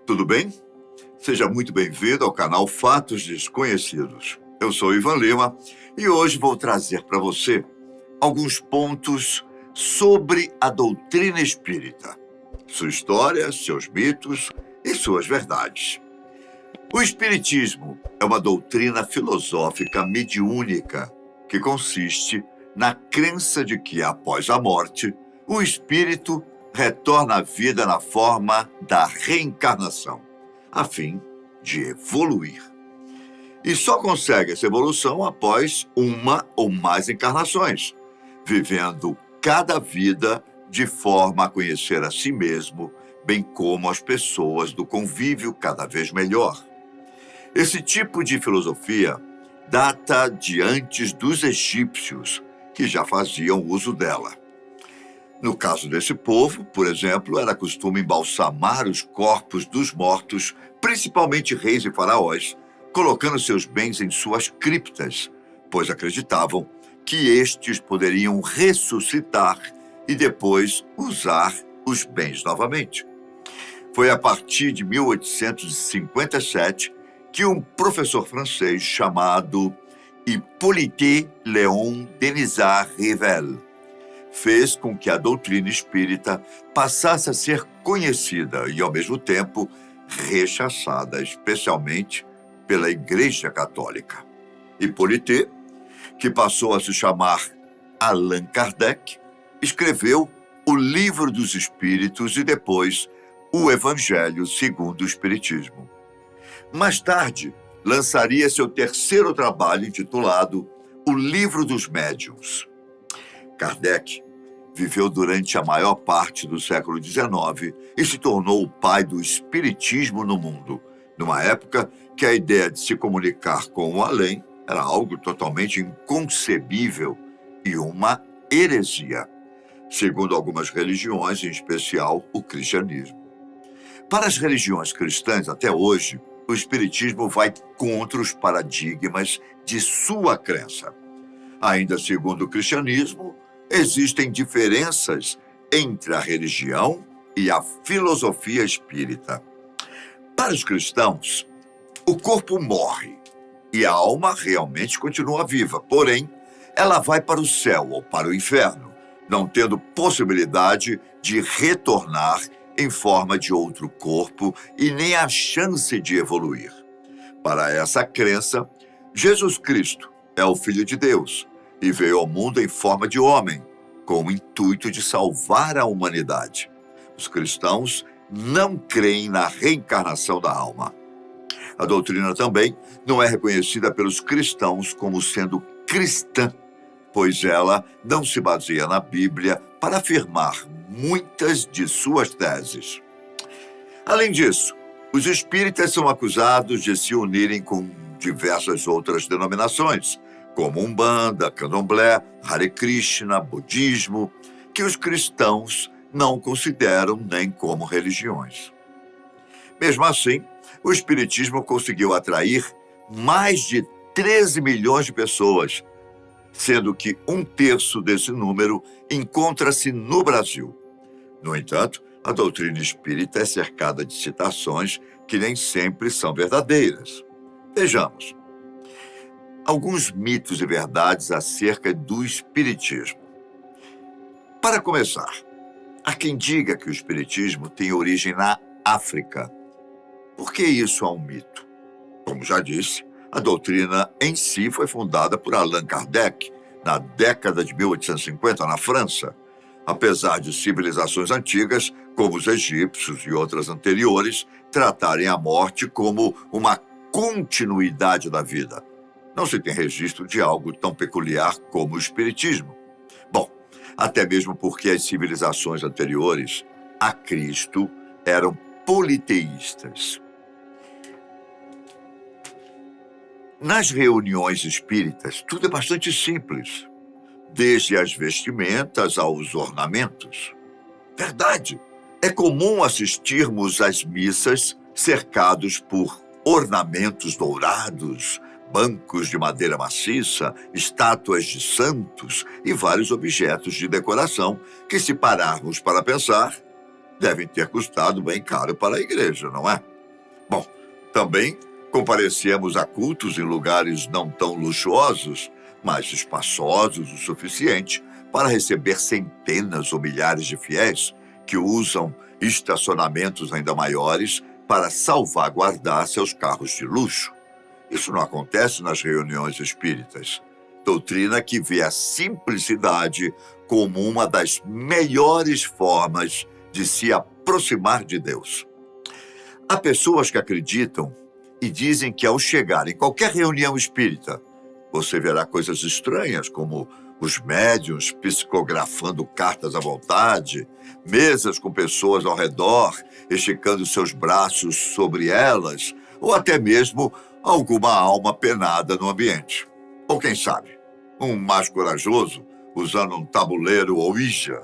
tudo bem? Seja muito bem-vindo ao canal Fatos Desconhecidos. Eu sou Ivan Lima e hoje vou trazer para você alguns pontos sobre a doutrina espírita, sua história, seus mitos e suas verdades. O espiritismo é uma doutrina filosófica mediúnica que consiste na crença de que, após a morte, o espírito retorna à vida na forma da reencarnação, a fim de evoluir. E só consegue essa evolução após uma ou mais encarnações, vivendo cada vida de forma a conhecer a si mesmo, bem como as pessoas do convívio cada vez melhor. Esse tipo de filosofia data de antes dos egípcios, que já faziam uso dela. No caso desse povo, por exemplo, era costume embalsamar os corpos dos mortos, principalmente reis e faraós, colocando seus bens em suas criptas, pois acreditavam que estes poderiam ressuscitar e depois usar os bens novamente. Foi a partir de 1857 que um professor francês chamado Hippolyte Léon Denisard Rivel fez com que a doutrina espírita passasse a ser conhecida e, ao mesmo tempo, rechaçada, especialmente pela Igreja Católica. Hippolyte, que passou a se chamar Allan Kardec, escreveu o Livro dos Espíritos e depois o Evangelho segundo o Espiritismo. Mais tarde, lançaria seu terceiro trabalho intitulado O Livro dos Médiuns. Kardec viveu durante a maior parte do século XIX e se tornou o pai do espiritismo no mundo, numa época que a ideia de se comunicar com o além era algo totalmente inconcebível e uma heresia, segundo algumas religiões, em especial o cristianismo. Para as religiões cristãs, até hoje, o espiritismo vai contra os paradigmas de sua crença. Ainda segundo o cristianismo, existem diferenças entre a religião e a filosofia espírita. Para os cristãos, o corpo morre e a alma realmente continua viva, porém, ela vai para o céu ou para o inferno, não tendo possibilidade de retornar em forma de outro corpo e nem a chance de evoluir. Para essa crença, Jesus Cristo é o Filho de Deus e veio ao mundo em forma de homem, com o intuito de salvar a humanidade. Os cristãos não creem na reencarnação da alma. A doutrina também não é reconhecida pelos cristãos como sendo cristã, pois ela não se baseia na Bíblia para afirmar muitas de suas teses. Além disso, os espíritas são acusados de se unirem com diversas outras denominações, como Umbanda, Candomblé, Hare Krishna, Budismo, que os cristãos não consideram nem como religiões. Mesmo assim, o espiritismo conseguiu atrair mais de 13 milhões de pessoas, sendo que 1/3 desse número encontra-se no Brasil. No entanto, a doutrina espírita é cercada de citações que nem sempre são verdadeiras. Vejamos alguns mitos e verdades acerca do espiritismo. Para começar, há quem diga que o espiritismo tem origem na África. Por que isso é um mito? Como já disse, a doutrina em si foi fundada por Allan Kardec na década de 1850 na França, apesar de civilizações antigas, como os egípcios e outras anteriores, tratarem a morte como uma continuidade da vida. Não se tem registro de algo tão peculiar como o espiritismo. Bom, até mesmo porque as civilizações anteriores a Cristo eram politeístas. Nas reuniões espíritas, tudo é bastante simples, desde as vestimentas aos ornamentos. Verdade, é comum assistirmos às missas cercados por ornamentos dourados, bancos de madeira maciça, estátuas de santos e vários objetos de decoração que, se pararmos para pensar, devem ter custado bem caro para a igreja, não é? Também comparecemos a cultos em lugares não tão luxuosos, mas espaçosos o suficiente para receber centenas ou milhares de fiéis que usam estacionamentos ainda maiores para salvaguardar seus carros de luxo. Isso não acontece nas reuniões espíritas. Doutrina que vê a simplicidade como uma das melhores formas de se aproximar de Deus. Há pessoas que acreditam e dizem que ao chegar em qualquer reunião espírita, você verá coisas estranhas, como os médiuns psicografando cartas à vontade, mesas com pessoas ao redor, esticando seus braços sobre elas, ou até mesmo alguma alma penada no ambiente. Ou quem sabe, um mais corajoso usando um tabuleiro Ouija.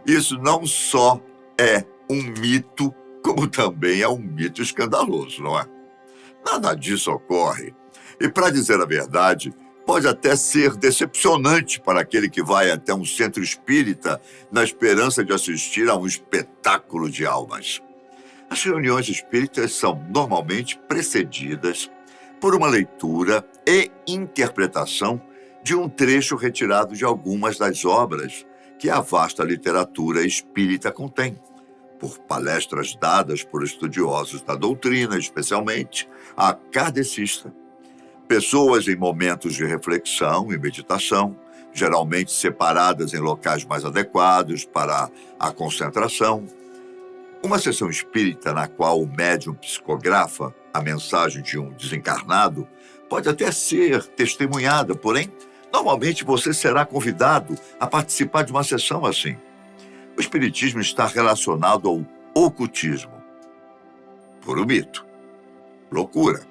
Isso não só é um mito, como também é um mito escandaloso, não é? Nada disso ocorre. E, para dizer a verdade, pode até ser decepcionante para aquele que vai até um centro espírita na esperança de assistir a um espetáculo de almas. As reuniões espíritas são normalmente precedidas por uma leitura e interpretação de um trecho retirado de algumas das obras que a vasta literatura espírita contém, por palestras dadas por estudiosos da doutrina, especialmente a kardecista. Pessoas em momentos de reflexão e meditação, geralmente separadas em locais mais adequados para a concentração. Uma sessão espírita na qual o médium psicografa a mensagem de um desencarnado pode até ser testemunhada, porém, normalmente você será convidado a participar de uma sessão assim. O espiritismo está relacionado ao ocultismo. Puro mito. Loucura.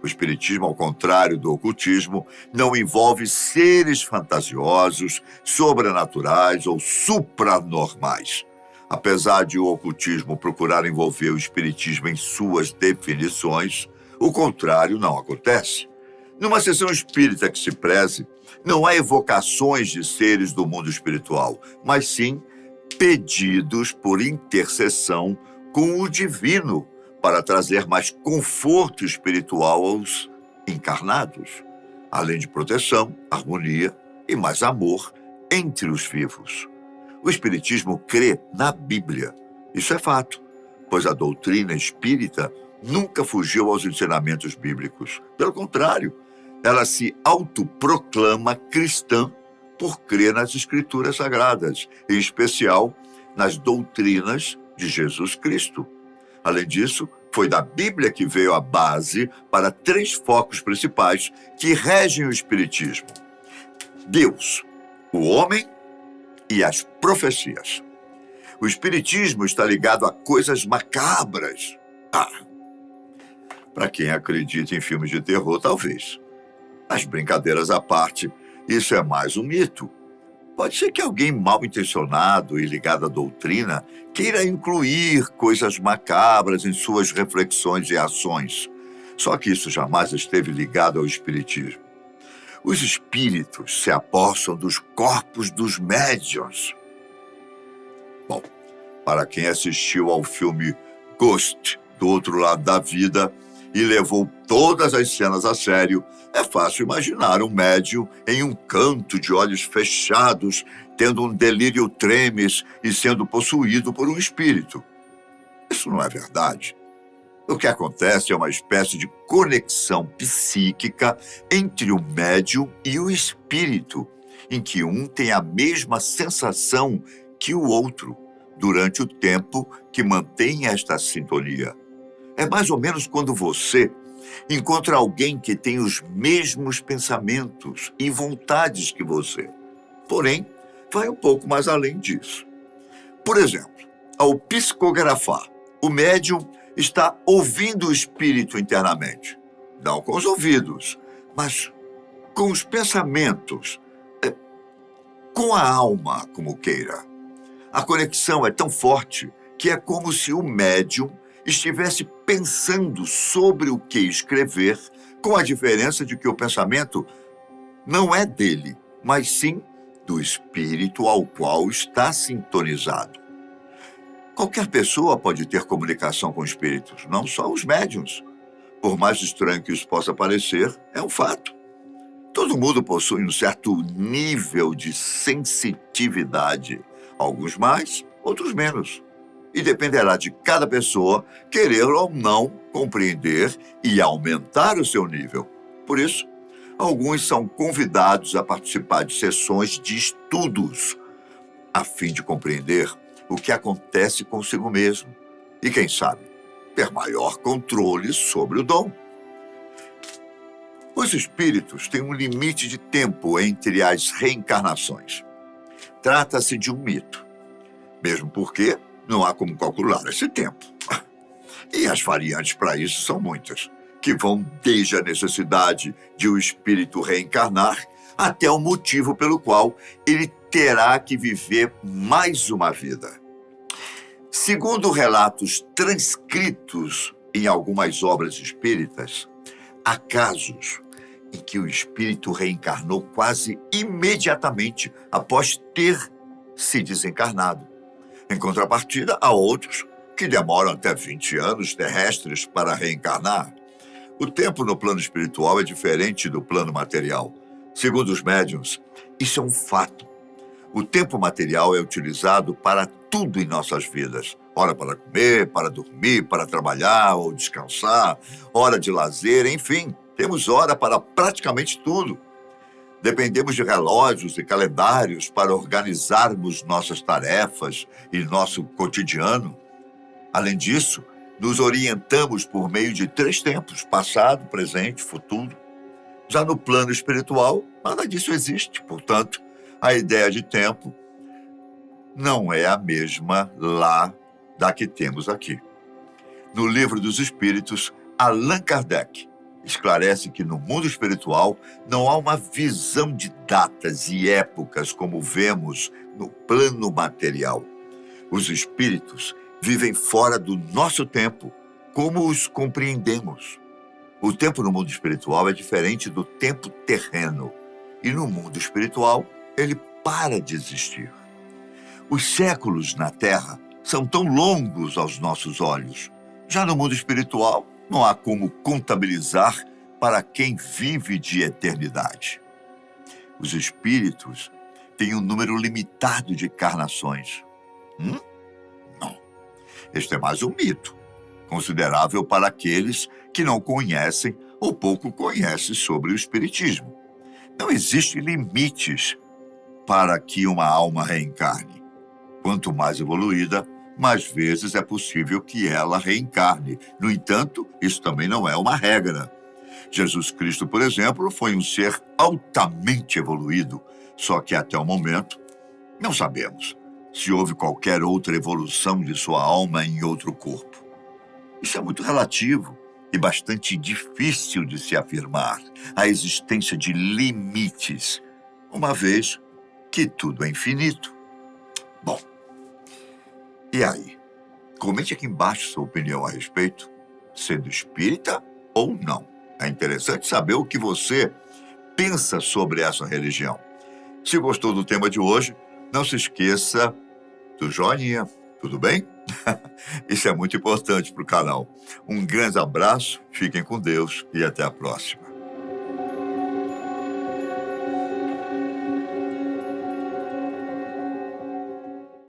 O espiritismo, ao contrário do ocultismo, não envolve seres fantasiosos, sobrenaturais ou supranormais. Apesar de o ocultismo procurar envolver o espiritismo em suas definições, o contrário não acontece. Numa sessão espírita que se preze, não há evocações de seres do mundo espiritual, mas sim pedidos por intercessão com o divino para trazer mais conforto espiritual aos encarnados, além de proteção, harmonia e mais amor entre os vivos. O espiritismo crê na Bíblia. Isso é fato, pois a doutrina espírita nunca fugiu aos ensinamentos bíblicos. Pelo contrário, ela se autoproclama cristã por crer nas Escrituras Sagradas, em especial nas doutrinas de Jesus Cristo. Além disso, foi da Bíblia que veio a base para 3 focos principais que regem o espiritismo: Deus, o homem e as profecias. O espiritismo está ligado a coisas macabras. Para quem acredita em filmes de terror, talvez. Mas brincadeiras à parte, isso é mais um mito. Pode ser que alguém mal intencionado e ligado à doutrina queira incluir coisas macabras em suas reflexões e ações. Só que isso jamais esteve ligado ao espiritismo. Os espíritos se apossam dos corpos dos médiuns. Bom, para quem assistiu ao filme Ghost, do Outro Lado da Vida, e levou todas as cenas a sério, é fácil imaginar um médium em um canto de olhos fechados, tendo um delírio tremens e sendo possuído por um espírito. Isso não é verdade. O que acontece é uma espécie de conexão psíquica entre o médium e o espírito, em que um tem a mesma sensação que o outro, durante o tempo que mantém esta sintonia. É mais ou menos quando você encontra alguém que tem os mesmos pensamentos e vontades que você. Porém, vai um pouco mais além disso. Por exemplo, ao psicografar, o médium está ouvindo o espírito internamente. Não com os ouvidos, mas com os pensamentos, com a alma, como queira. A conexão é tão forte que é como se o médium estivesse pensando sobre o que escrever, com a diferença de que o pensamento não é dele, mas sim do espírito ao qual está sintonizado. Qualquer pessoa pode ter comunicação com espíritos, não só os médiuns. Por mais estranho que isso possa parecer, é um fato. Todo mundo possui um certo nível de sensitividade, alguns mais, outros menos. E dependerá de cada pessoa querer ou não compreender e aumentar o seu nível. Por isso, alguns são convidados a participar de sessões de estudos, a fim de compreender o que acontece consigo mesmo e, quem sabe, ter maior controle sobre o dom. Os espíritos têm um limite de tempo entre as reencarnações. Trata-se de um mito, mesmo porque não há como calcular esse tempo. E as variantes para isso são muitas, que vão desde a necessidade de o espírito reencarnar até o motivo pelo qual ele terá que viver mais uma vida. Segundo relatos transcritos em algumas obras espíritas, há casos em que o espírito reencarnou quase imediatamente após ter se desencarnado. Em contrapartida, há outros que demoram até 20 anos terrestres para reencarnar. O tempo no plano espiritual é diferente do plano material. Segundo os médiuns, isso é um fato. O tempo material é utilizado para tudo em nossas vidas. Hora para comer, para dormir, para trabalhar ou descansar, hora de lazer, enfim, temos hora para praticamente tudo. Dependemos de relógios e calendários para organizarmos nossas tarefas e nosso cotidiano. Além disso, nos orientamos por meio de 3 tempos, passado, presente, futuro. Já no plano espiritual, nada disso existe. Portanto, a ideia de tempo não é a mesma lá da que temos aqui. No Livro dos Espíritos, Allan Kardec esclarece que no mundo espiritual não há uma visão de datas e épocas como vemos no plano material. Os espíritos vivem fora do nosso tempo, como os compreendemos. O tempo no mundo espiritual é diferente do tempo terreno, e no mundo espiritual ele para de existir. Os séculos na Terra são tão longos aos nossos olhos. Já no mundo espiritual, não há como contabilizar para quem vive de eternidade. Os espíritos têm um número limitado de encarnações. Não. Este é mais um mito, considerável para aqueles que não conhecem ou pouco conhecem sobre o espiritismo. Não existem limites para que uma alma reencarne. Quanto mais evoluída, mais vezes é possível que ela reencarne. No entanto, isso também não é uma regra. Jesus Cristo, por exemplo, foi um ser altamente evoluído, só que até o momento não sabemos se houve qualquer outra evolução de sua alma em outro corpo. Isso é muito relativo e bastante difícil de se afirmar, a existência de limites, uma vez que tudo é infinito. Bom, e aí? Comente aqui embaixo sua opinião a respeito, sendo espírita ou não. É interessante saber o que você pensa sobre essa religião. Se gostou do tema de hoje, não se esqueça do joinha, tudo bem? Isso é muito importante para o canal. Um grande abraço, fiquem com Deus e até a próxima.